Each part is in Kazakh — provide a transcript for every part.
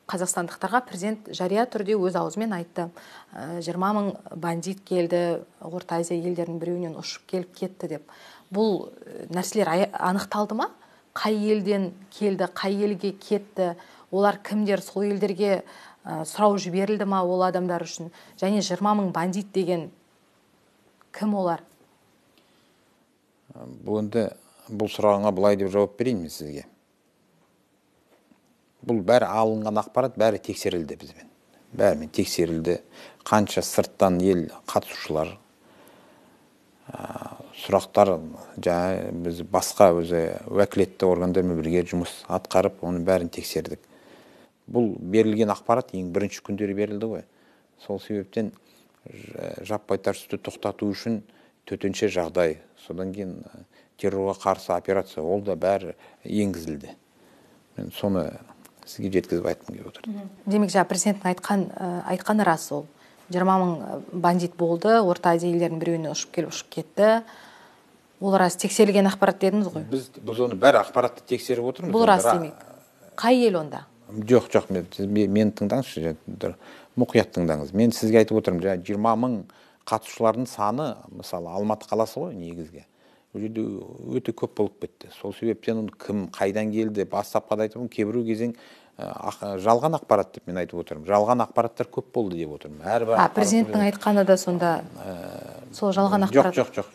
қазақстандықтарға президент жария түрде өз аузымен айтты. 20 мың бандит келді, Орта Азия елдерінің біреуінен ұшып келіп кетті деп. Бұл нәрселер анықталды ма? Қай елден келді, қай елге кетті, олар кімдер, сол елдерге сұрау жіберілді ма ол адамдар үшін? Және 20 мың бандит деген кім олар? Бұл сұрағыңа былай деп жауап берейін мен сізге. Бұл бәрі алынған ақпарат, бәрі тексерілді бізбен. Бәрімен тексерілді. Қанша сырттан ел қатысушылар, сұрақтар, біз басқа өзі уәкілетті органдармен бірге жұмыс атқарып, оның бәрін тексердік. Бұл берілген ақпарат ең бірінші күндері берілді ғой. Сол себептен жаппай тәртіпті тоқтату үшін төтенше жағдай, содан кейін террорға қарсы операция, ол да бәрі енгізілді. Мен соны сізге жеткізіп айтқым келіп отыр. Демек, президенттің айтқаны рас ол. 20 мың бандит болды, Орта Азия елдерінің біреуіне ұшып келіп ұшып кетті. Ол рас тексерілген ақпарат дедіңіз ғой? Біз оны бәрі ақпаратты тексеріп отырмыз. Бұл рас демек. Қай ел онда? Жоқ, мен тыңдаңызшы, мұқият тыңдаңыз. Мен сізге айтып отырмын, 20 мың қатысушылардың саны, мысалы, Алматы қаласы ғой негізге. Ол жерде өте көп болып кетті. Сол себептен кім қайдан келді, бастапқыда айтып, кейбір кезең жалған ақпарат деп мен айтып отырмын. Жалған ақпараттар көп болды деп отырмын. Президенттің айтқаны да сонда сол жалған ақпарат? Жоқ.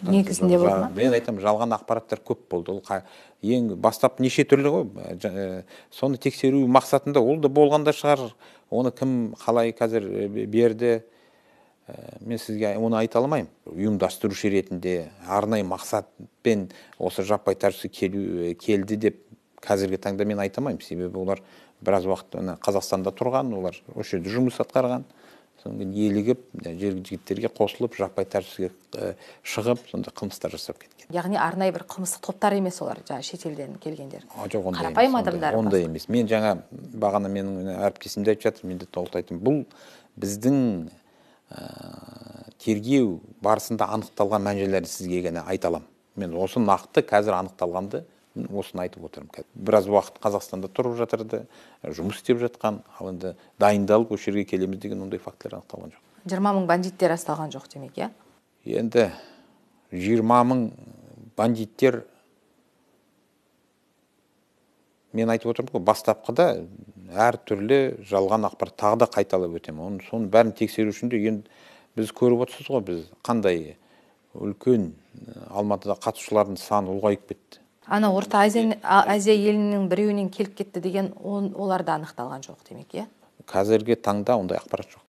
Негізінде болды ма? Мен айтамын, жалған ақпараттар көп болды. Ол ең бастап неше түрлі ғой. Соны тексеру мақсатында ол да болғанда шығар. Оны кім қалай қазір берді? Мен сізге оны айта алмаймын. Ұйымдастырушы ретінде арнайы мақсатпен осы жаппай тәртіпке келді деп қазіргі таңда мен айта алмаймын. Себебі олар біраз уақыт Қазақстанда тұрған, олар осы жерде жұмыс атқарған. Содан кейін елігіп, жігіттерге қосылып, жаппай тәртіпке шығып, сонда қылмыстар жасап кеткен. Яғни арнайы бір қылмыстық топтар емес олар, шетелден келгендер. Қарапайым адамдар. Ондай емес. Мен жаңа бағана менің әріптесім де айтып жатыр, мен де толықтайтын. Бұл біздің тергеу барысында анықталған мән-жайларды сізге ғана айта аламын. Мен осы нақты қазір анықталғанды осыны айтып отырмын. Біраз уақыт Қазақстанда тұрып жатырды, жұмыс істеп жатқан, ал енді дайындалып осы жерге келеміз деген ондай фактілер анықталған жоқ. 20 мың бандиттер расталған жоқ демек, иә? Енді 20 мың бандиттер, мен айтып отырмын ғой, бастапқыда әртүрлі жалған ақпарат тағы да қайталап өтемін. Соның бәрін тексеру үшін де енді біз көріп отырсыз ғой, біз қандай үлкен Алматыда қатысушылардың саны ұлғайып кетті. Ана Орта Азия елінің біреуінен келіп кетті деген оларда анықталған жоқ демек, иә? Қазіргі таңда ондай ақпарат жоқ.